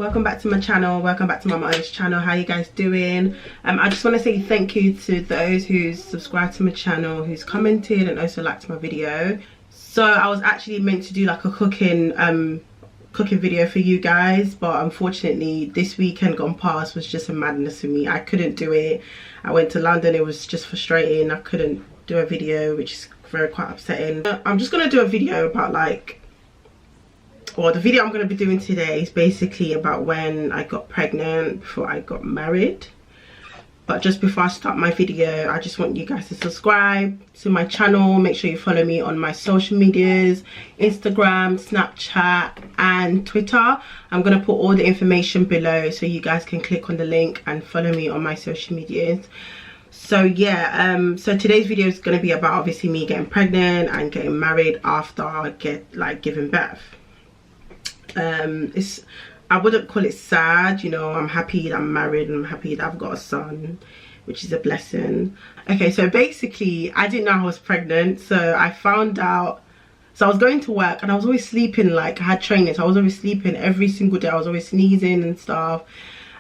welcome back to my channel, welcome back to my mother's channel. How you guys doing? I just want to say thank you to those who's subscribed to my channel, who's commented and also liked my video. So I was actually meant to do like a cooking video for you guys, but unfortunately this weekend gone past was just a madness for me. I couldn't do it. I went to London, it was just frustrating. I couldn't do a video, which is quite upsetting. I'm just gonna do a video about the video I'm going to be doing today is basically about when I got pregnant before I got married. But just before I start my video, I just want you guys to subscribe to my channel. Make sure you follow me on my social medias, Instagram, Snapchat and Twitter. I'm going to put all the information below so you guys can click on the link and follow me on my social medias. So yeah, so today's video is going to be about obviously me getting pregnant and getting married after I get giving birth. I wouldn't call it sad, you know. I'm happy that I'm married and I'm happy that I've got a son, which is a blessing. Okay, so basically I didn't know I was pregnant, so I found out. So I was going to work and I was always sleeping, like I had training, so I was always sleeping every single day. I was always sneezing and stuff,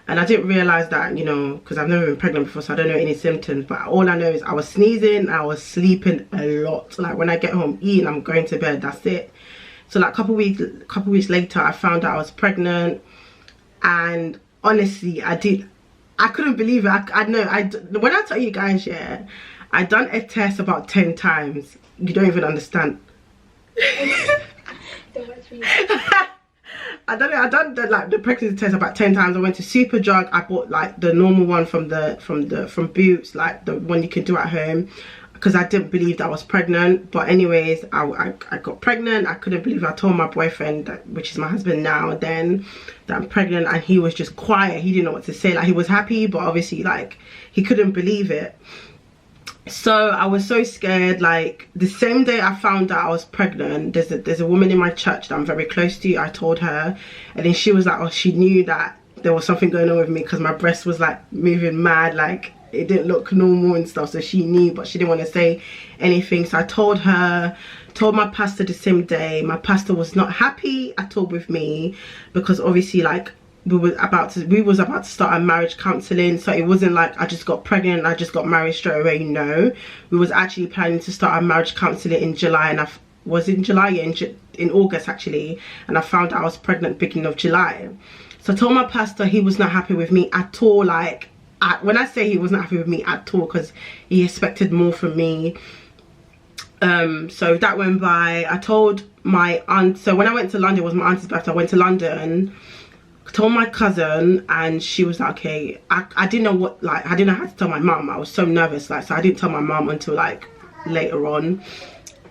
and I didn't realize that, you know, because I've never been pregnant before, so I don't know any symptoms. But all I know is I was sneezing, I was sleeping a lot. Like when I get home, eating, I'm going to bed, that's it. So like a couple weeks later, I found out I was pregnant, and honestly, I couldn't believe it. I know, when I tell you guys, yeah, I done a test about 10 times. You don't even understand. I done the pregnancy test about 10 times. I went to Superdrug. I bought like the normal one from Boots, like the one you can do at home, because I didn't believe that I was pregnant. But anyways, I got pregnant. I couldn't believe it. I told my boyfriend, which is my husband now, then, that I'm pregnant, and he was just quiet. He didn't know what to say. Like, he was happy, but obviously like he couldn't believe it. So I was so scared. Like the same day I found out I was pregnant, there's a woman in my church that I'm very close to. I told her, and then she was like, oh, she knew that there was something going on with me because my breast was like moving mad, like it didn't look normal and stuff. So she knew, but she didn't want to say anything. So I told her, told my pastor the same day. My pastor was not happy at all with me, because obviously like we was about to start our marriage counseling. So it wasn't like I just got pregnant and I just got married straight away. No, we was actually planning to start our marriage counseling in July, and in August actually, and I found out I was pregnant beginning of July. So I told my pastor, he was not happy with me at all. Like, when I say he wasn't happy with me at all, because he expected more from me. So that went by. I told my aunt, so when I went to London, it was my auntie's birthday, I went to London, told my cousin, and she was like, okay. I didn't know what, like, I didn't know how to tell my mum. I was so nervous, like, so I didn't tell my mum until like later on.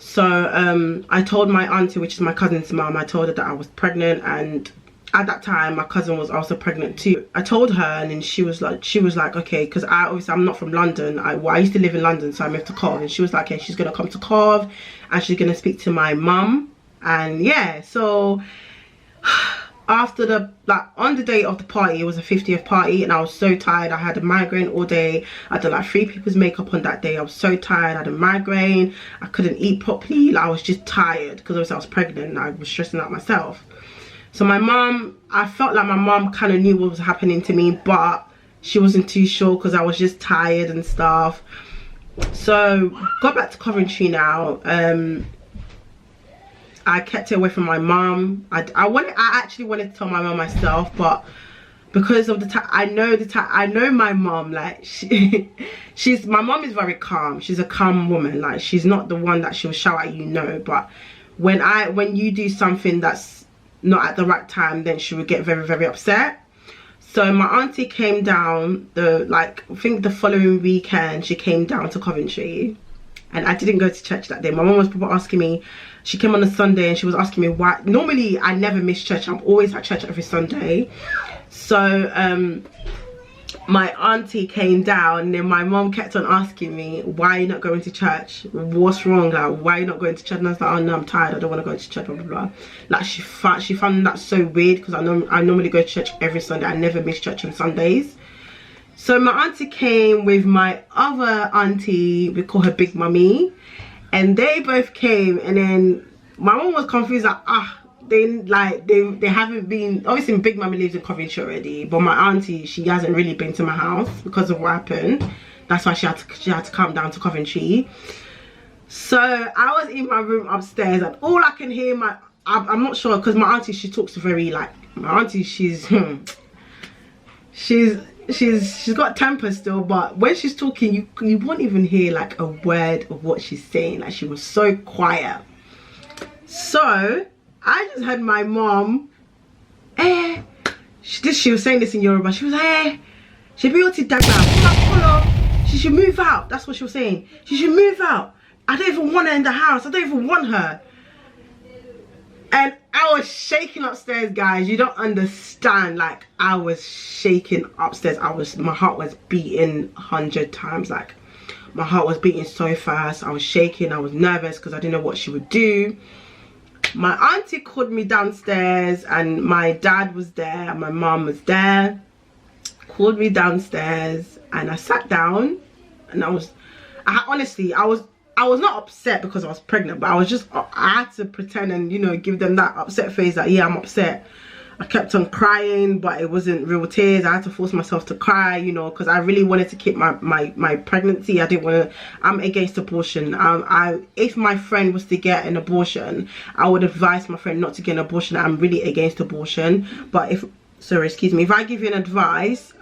So I told my auntie, which is my cousin's mum, I told her that I was pregnant, and at that time my cousin was also pregnant too. I told her, and then she was like okay, because I'm not from London. I used to live in London, so I moved to Cov, and she was like, okay, she's gonna come to Cov and she's gonna speak to my mum. And yeah, so after on the day of the party, it was a 50th party, and I was so tired. I had a migraine all day. I did like 3 people's makeup on that day. I was so tired. I had a migraine. I couldn't eat properly. Like, I was just tired because obviously I was pregnant and I was stressing out myself. So my mom, I felt like my mom kind of knew what was happening to me, but she wasn't too sure because I was just tired and stuff. So got back to Coventry now. I kept it away from my mom. I actually wanted to tell my mom myself, but because of the time, I know my mom, like my mom is very calm. She's a calm woman. Like, she's not the one that she'll shout at you, no. But when you do something that's not at the right time, then she would get very, very upset. So my auntie came down I think the following weekend. She came down to Coventry, and I didn't go to church that day. My mom was probably asking me, she came on a Sunday and she was asking me why. Normally I never miss church. I'm always at church every Sunday. So my auntie came down, and then my mom kept on asking me, why are you not going to church? What's wrong? Like, why are you not going to church? And I was like, oh no, I'm tired, I don't want to go to church, blah blah blah. Like, she found that so weird, because I normally go to church every Sunday. I never miss church on Sundays. So my auntie came with my other auntie, we call her Big Mummy, and they both came, and then my mom was confused, like, they haven't been. Obviously Big Mummy lives in Coventry already, but my auntie, she hasn't really been to my house because of what happened. That's why she had to come down to Coventry. So I was in my room upstairs, and all I can hear I'm not sure, because my auntie, she talks very like, my auntie, she's got temper still, but when she's talking, you won't even hear like a word of what she's saying. Like, she was so quiet. So I just heard my mom, she was saying this in Yoruba. She was like, she should move out. That's what she was saying. She should move out. I don't even want her in the house. I don't even want her. And I was shaking upstairs, guys. You don't understand. Like, I was shaking upstairs. My heart was beating 100 times. Like, my heart was beating so fast. I was shaking. I was nervous because I didn't know what she would do. My auntie called me downstairs, and my dad was there, and my mom was there. Called me downstairs, and I sat down, and I was not upset because I was pregnant, but I had to pretend and, you know, give them that upset face that, yeah, I'm upset. I kept on crying, but it wasn't real tears. I had to force myself to cry, you know, because I really wanted to keep my pregnancy. I didn't want to. I'm against abortion. If my friend was to get an abortion, I would advise my friend not to get an abortion. I'm really against abortion. But if I give you an advice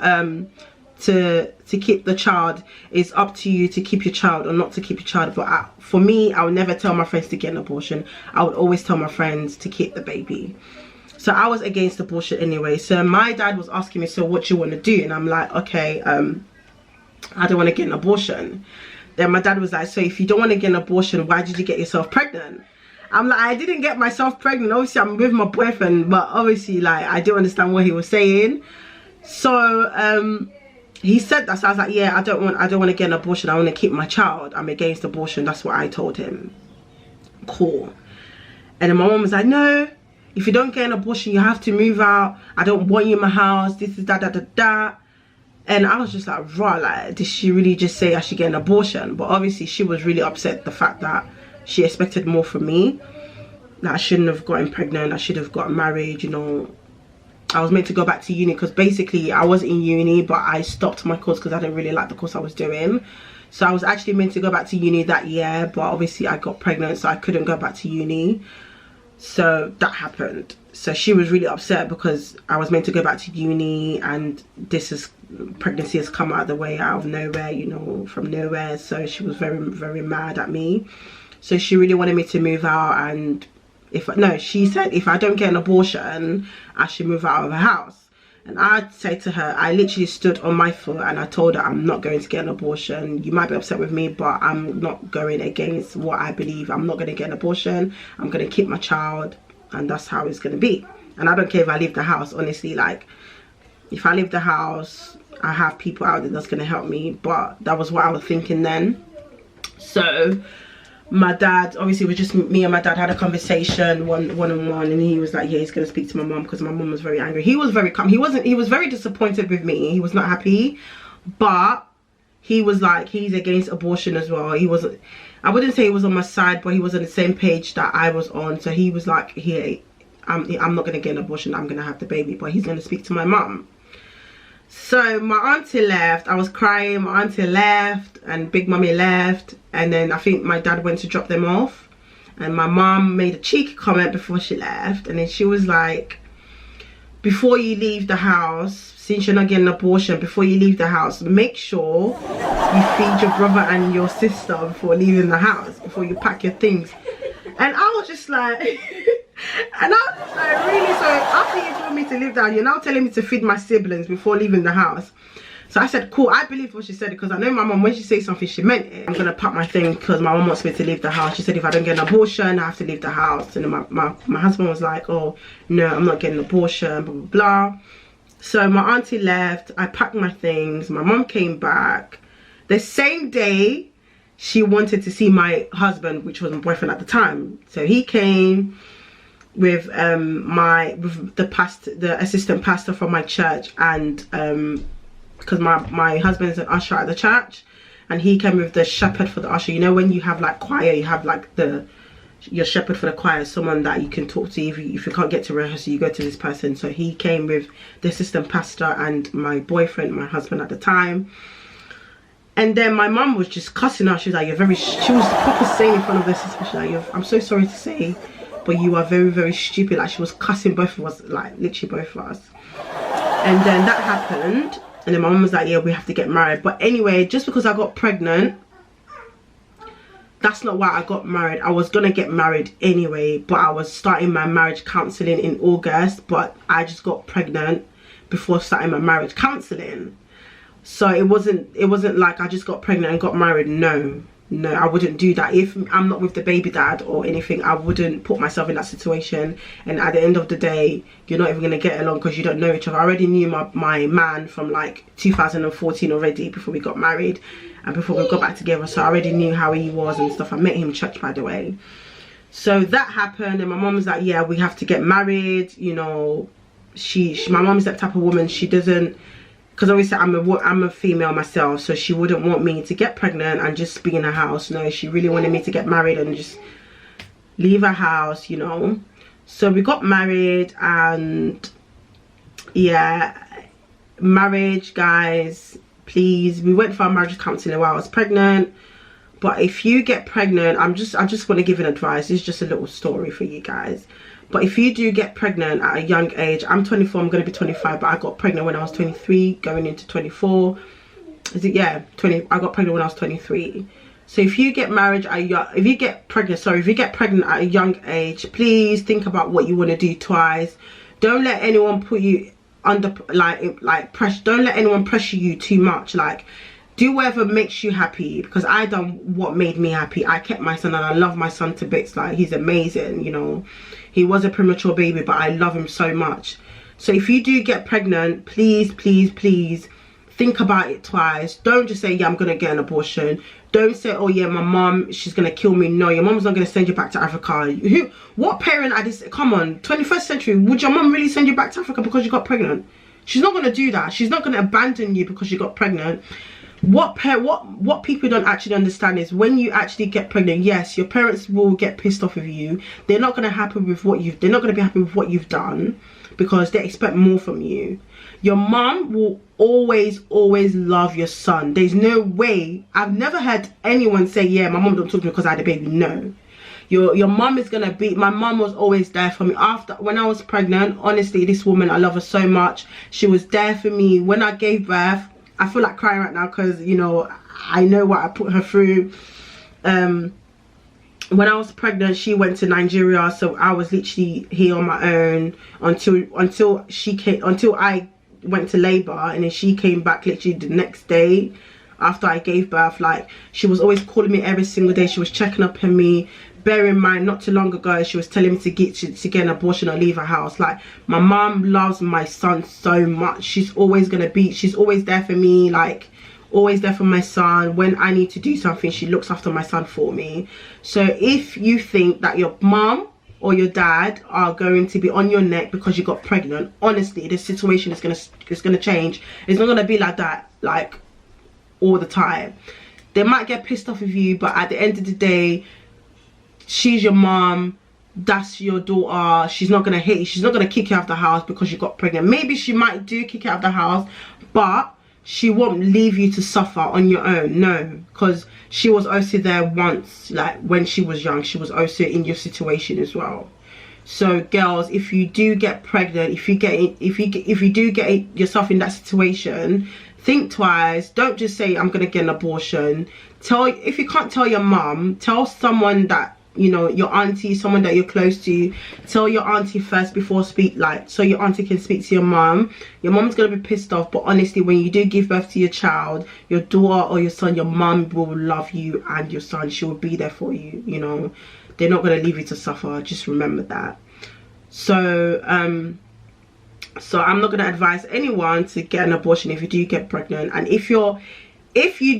to keep the child, it's up to you to keep your child or not to keep your child. But for me, I would never tell my friends to get an abortion. I would always tell my friends to keep the baby. So I was against abortion anyway. So my dad was asking me, so what do you want to do? And I'm like, okay, I don't want to get an abortion. Then my dad was like, so if you don't want to get an abortion, why did you get yourself pregnant? I'm like, I didn't get myself pregnant. Obviously, I'm with my boyfriend, but obviously, like, I didn't understand what he was saying. So he said that. So I was like, yeah, I don't want to get an abortion. I want to keep my child. I'm against abortion. That's what I told him. Cool. And then my mom was like, no, if you don't get an abortion, you have to move out. I don't want you in my house. This is da. And I was just like, right, like, did she really just say I should get an abortion? But obviously, she was really upset the fact that she expected more from me. That I shouldn't have gotten pregnant. I should have gotten married, you know. I was meant to go back to uni because basically I was in uni, but I stopped my course because I didn't really like the course I was doing. So I was actually meant to go back to uni that year, but obviously I got pregnant, so I couldn't go back to uni. So that happened. So she was really upset because I was meant to go back to uni, and pregnancy has come out of the way, out of nowhere, you know, from nowhere. So she was very, very mad at me. So she really wanted me to move out, and she said if I don't get an abortion, I should move out of her house. And I said to her, I literally stood on my foot and I told her, I'm not going to get an abortion. You might be upset with me, but I'm not going against what I believe. I'm not going to get an abortion. I'm going to keep my child, and that's how it's going to be. And I don't care if I leave the house, honestly. Like, if I leave the house, I have people out there that's going to help me. But that was what I was thinking then. So my dad, obviously it was just me and my dad had a conversation one-on-one, and he was like, yeah, he's gonna speak to my mom, because my mom was very angry. He was very calm. He was very disappointed with me. He was not happy, but he was like, he's against abortion as well. He wasn't, I wouldn't say he was on my side, but he was on the same page that I was on. So he was like, here, I'm not gonna get an abortion, I'm gonna have the baby, but he's gonna speak to my mom. So my auntie left. I was crying. My auntie left and Big Mummy left, and then I think my dad went to drop them off, and my mom made a cheeky comment before she left, and then she was like, before you leave the house, since you're not getting an abortion, before you leave the house, make sure you feed your brother and your sister before leaving the house, before you pack your things. And I was just like and I was just like, really? So after you told me to leave down, you're now telling me to feed my siblings before leaving the house? So I said, cool. I believe what she said, because I know my mom, when she says something, she meant it. I'm gonna pack my thing because my mom wants me to leave the house. She said if I don't get an abortion, I have to leave the house. And then my husband was like, oh no, I'm not getting an abortion, blah blah blah. So my auntie left. I packed my things. My mom came back the same day. She wanted to see my husband, which was my boyfriend at the time. So he came with the assistant pastor from my church, and because my husband is an usher at the church, and he came with the shepherd for the usher. You know, when you have like choir, you have like the your shepherd for the choir is someone that you can talk to. If you can't get to rehearsal, you go to this person. So he came with the assistant pastor and my boyfriend, my husband at the time. And then my mum was just cussing out. She was like, she was proper saying in front of the assistant, she's like, I'm so sorry to say, but you are very, very stupid. Like, she was cussing both of us, like literally both of us. And then that happened, and then my mum was like, yeah, we have to get married. But anyway, just because I got pregnant, that's not why I got married. I was gonna get married anyway, but I was starting my marriage counselling in August, but I just got pregnant before starting my marriage counselling. So it wasn't like I just got pregnant and got married. No, I wouldn't do that. If I'm not with the baby dad or anything, I wouldn't put myself in that situation. And at the end of the day, you're not even going to get along because you don't know each other. I already knew my man from like 2014 already, before we got married and before we got back together. So I already knew how he was and stuff. I met him in church, by the way. So that happened, and my mom was like, yeah, we have to get married. You know, my mom is that type of woman. She doesn't, because obviously I'm a female myself, so she wouldn't want me to get pregnant and just be in a house. No, she really wanted me to get married and just leave her house, you know. So we got married, and yeah, marriage, guys, please. We went for our marriage counselling while I was pregnant. But if you get pregnant, I just want to give an advice. It's just a little story for you guys. But if you do get pregnant at a young age, I'm 24, I'm going to be 25, but I got pregnant when I was 23, going into 24. Is it? Yeah, 20. I got pregnant when I was 23. So if you get married if you get pregnant at a young age, please think about what you want to do twice. Don't let anyone put you under, like pressure. Don't let anyone pressure you too much. Like, do whatever makes you happy, because I done what made me happy. I kept my son, and I love my son to bits. Like, he's amazing, you know. He was a premature baby, but I love him so much. So if you do get pregnant, please, please, please think about it twice. Don't just say, yeah, I'm gonna get an abortion. Don't say, oh yeah, my mom, she's gonna kill me. No, your mom's not gonna send you back to Africa. What parent at this, come on, 21st century, would your mom really send you back to Africa because you got pregnant? She's not gonna do that. She's not gonna abandon you because you got pregnant. What people don't actually understand is, when you actually get pregnant, yes, your parents will get pissed off with you. They're not going to happy with they're not going to be happy with what you've done, because they expect more from you. Your mom will always love your son. There's no way. I've never heard anyone say, yeah, my mom don't talk to me because I had a baby. No. Your mom is gonna be, my mom was always there for me. When I was pregnant, honestly, this woman, I love her so much. She was there for me when I gave birth. I feel like crying right now because, you know, I know what I put her through. When I was pregnant, she went to Nigeria, so I was literally here on my own until I went to labor, and then she came back literally the next day after I gave birth. Like, she was always calling me every single day. She was checking up on me. Bear in mind, not too long ago, she was telling me to get an abortion or leave her house. Like, my mom loves my son so much. She's always there for me, like, always there for my son. When I need to do something, she looks after my son for me. So if you think that your mom or your dad are going to be on your neck because you got pregnant, honestly, the situation is gonna change. It's not gonna be like that, like, all the time. They might get pissed off with you, but at the end of the day, she's your mom, that's your daughter. She's not gonna hate you. She's not gonna kick you out of the house because you got pregnant. Maybe she might do kick you out of the house, but she won't leave you to suffer on your own. No, because she was also there once, like when she was young. She was also in your situation as well. So girls, if you do get pregnant, if you do get yourself in that situation, think twice. Don't just say, I'm gonna get an abortion. If you can't tell your mom, tell someone that, you know, your auntie, someone that you're close to. Tell your auntie first before so your auntie can speak to your mom. Your mom's gonna be pissed off, but honestly, when you do give birth to your child, your daughter or your son, your mom will love you and your son. She will be there for you, you know. They're not gonna leave you to suffer. Just remember that. So I'm not gonna advise anyone to get an abortion if you do get pregnant. And if you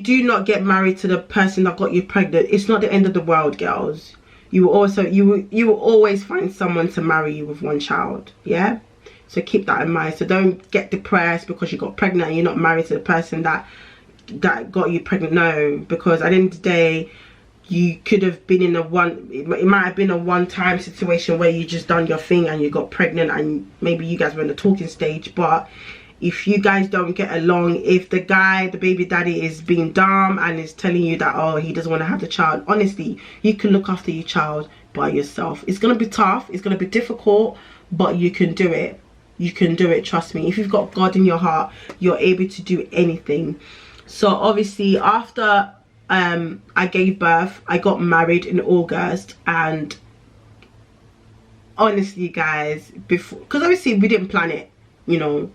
do not get married to the person that got you pregnant, it's not the end of the world, girls. You will always find someone to marry you with one child. Yeah, so keep that in mind. So don't get depressed because you got pregnant and you're not married to the person that got you pregnant. No, because at the end of the day, you could have been in it might have been a one-time situation where you just done your thing and you got pregnant, and maybe you guys were in the talking stage. But if you guys don't get along, if the baby daddy is being dumb and is telling you that, oh, he doesn't want to have the child, honestly, you can look after your child by yourself. It's going to be tough, it's going to be difficult, but you can do it. You can do it, trust me. If you've got God in your heart, you're able to do anything. So obviously after I gave birth, I got married in August. And honestly guys, because obviously we didn't plan it, you know,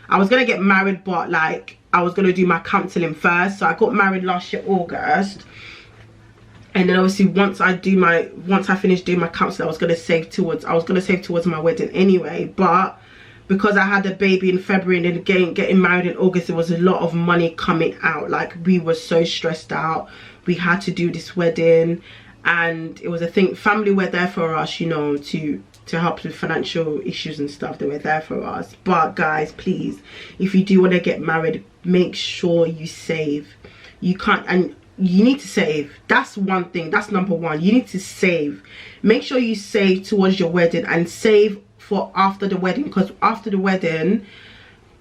I was gonna get married, but like I was gonna do my counseling first. So I got married last year August, and then obviously once I finished doing my counseling, I was gonna save towards my wedding anyway. But because I had a baby in February and then getting married in August, there was a lot of money coming out. Like, we were so stressed out. We had to do this wedding, and it was a thing. Family were there for us, you know, to help with financial issues and stuff. They were there for us. But guys, please, if you do want to get married, make sure you save. You can't, and you need to save. That's one thing. That's number one. You need to save. Make sure you save towards your wedding, and save for after the wedding, because after the wedding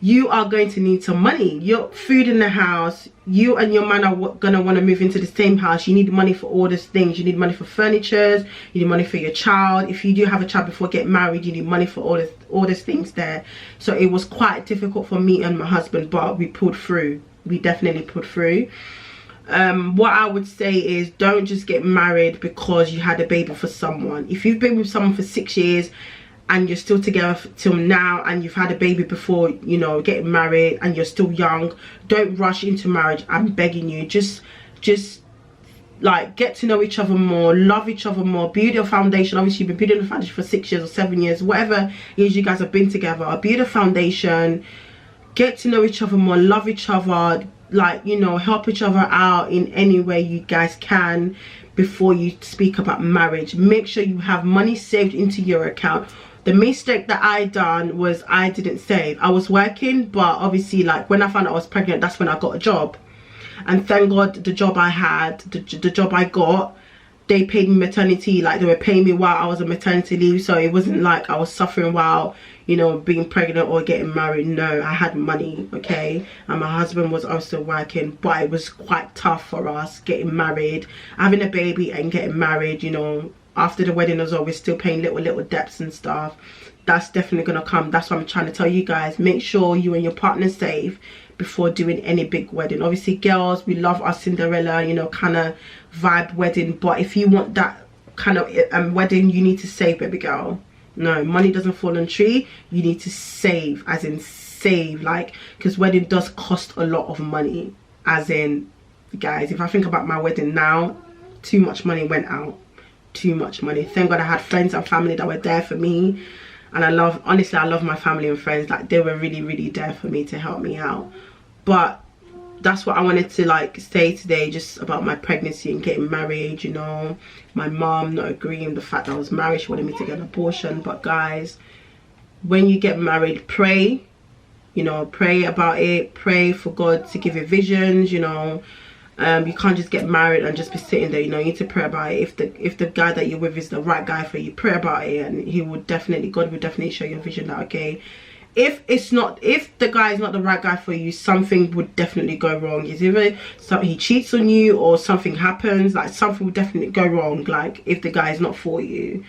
you are going to need some money. Your food in the house, you and your man are gonna want to move into the same house. You need money for all these things. You need money for furniture, you need money for your child. If you do have a child before getting married, you need money for all these things there. So it was quite difficult for me and my husband, but we pulled through. We definitely pulled through. What I would say is, don't just get married because you had a baby for someone. If you've been with someone for 6 years and you're still together till now, and you've had a baby before, you know, getting married, and you're still young, don't rush into marriage. I'm begging you, just like, get to know each other more, love each other more, build your foundation. Obviously you've been building the foundation for 6 years or 7 years, whatever it is you guys have been together. Build a foundation, get to know each other more, love each other, like, you know, help each other out in any way you guys can before you speak about marriage. Make sure you have money saved into your account. The mistake that I done was I didn't save. I was working, but obviously, like, when I found out I was pregnant, that's when I got a job. And thank God the job I had, the job I got, they paid me maternity. Like, they were paying me while I was on maternity leave. So it wasn't like I was suffering while, you know, being pregnant or getting married. No, I had money, okay? And my husband was also working, but it was quite tough for us getting married, having a baby and getting married, you know. After the wedding as well, we're still paying little debts and stuff. That's definitely gonna come. That's what I'm trying to tell you guys. Make sure you and your partner save before doing any big wedding. Obviously, girls, we love our Cinderella, you know, kind of vibe wedding. But if you want that kind of wedding, you need to save, baby girl. No, money doesn't fall on a tree. You need to save, as in save, like, because wedding does cost a lot of money. As in, guys, if I think about my wedding now, too much money went out. Too much money. Thank God I had friends and family that were there for me, and honestly I love my family and friends. Like, they were really there for me to help me out. But that's what I wanted to, like, say today, just about my pregnancy and getting married. You know, my mom not agreeing with the fact that I was married. She wanted me to get an abortion. But guys, when you get married, pray, you know, pray about it. Pray for God to give you visions, you know. You can't just get married and just be sitting there, you know. You need to pray about it. If the guy that you're with is the right guy for you, pray about it, and God would definitely show you a vision that, okay, if the guy is not the right guy for you, something would definitely go wrong. It's either he cheats on you or something happens, like something would definitely go wrong, like if the guy is not for you.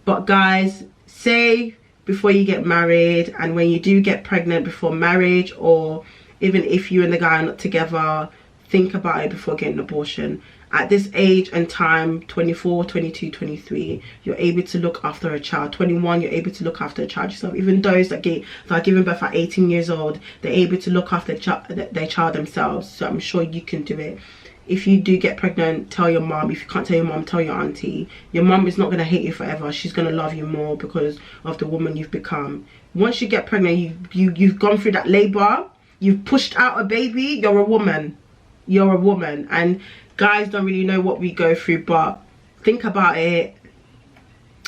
But guys, save before you get married, and when you do get pregnant before marriage, or even if you and the guy are not together, think about it before getting an abortion. At this age and time, 24, 22, 23, you're able to look after a child. 21, you're able to look after a child yourself. Even those that are giving birth at 18 years old, they're able to look after their child themselves. So I'm sure you can do it. If you do get pregnant, tell your mom. If you can't tell your mom, tell your auntie. Your mom is not going to hate you forever. She's going to love you more because of the woman you've become. Once you get pregnant, you've gone through that labor. You've pushed out a baby. You're a woman. You're a woman. And guys don't really know what we go through, but think about it,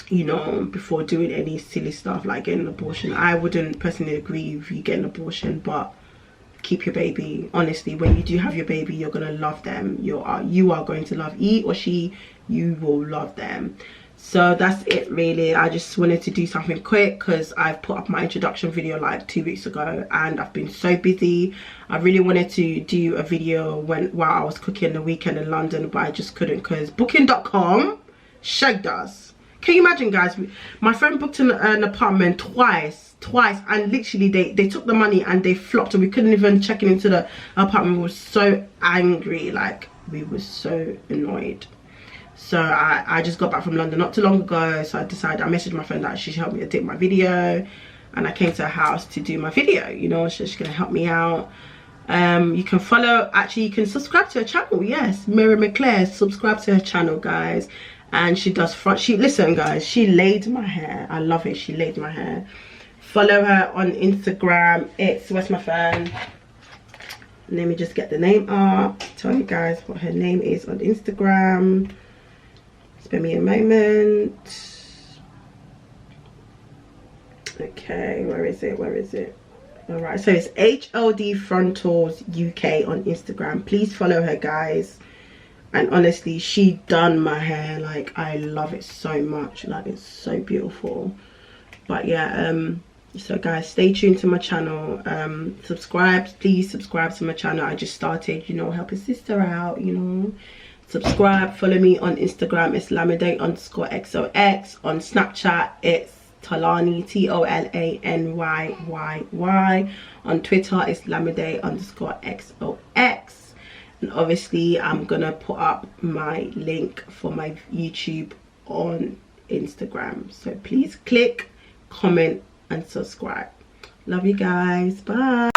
you know, before doing any silly stuff like getting an abortion. I wouldn't personally agree with you getting an abortion, but keep your baby. Honestly, when you do have your baby, you're gonna love them. You are going to love he or she. You will love them. So that's it really. I just wanted to do something quick because I've put up my introduction video like 2 weeks ago and I've been so busy. I really wanted to do a video while I was cooking the weekend in London, but I just couldn't because booking.com shagged us. Can you imagine, guys? My friend booked an apartment twice, and literally they took the money and they flopped, and we couldn't even check into the apartment. We were so angry, like we were so annoyed. So I just got back from London not too long ago, so I decided, I messaged my friend that she should help me edit my video, and I came to her house to do my video, you know. So she's gonna help me out. You can follow, actually you can subscribe to her channel. Yes, Mary McClare, subscribe to her channel, guys. And she does listen guys, she laid my hair. I love it. She laid my hair. Follow her on Instagram. Where's my phone? Let me just get the name up, tell you guys what her name is on Instagram. Spare me a moment. Okay, where is it? All right, so it's HLD Frontals UK on Instagram. Please follow her, guys. And honestly, she done my hair. Like, I love it so much. Like, it's so beautiful. But yeah, so guys, stay tuned to my channel. Subscribe, please subscribe to my channel. I just started, you know, help a sister out, you know. Subscribe, follow me on Instagram, it's lamide_xox. On Snapchat, it's Tolani, TOLANYYY. On Twitter, it's lamide_xox. And obviously I'm gonna put up my link for my YouTube on Instagram, so please click, comment and subscribe. Love you guys, bye.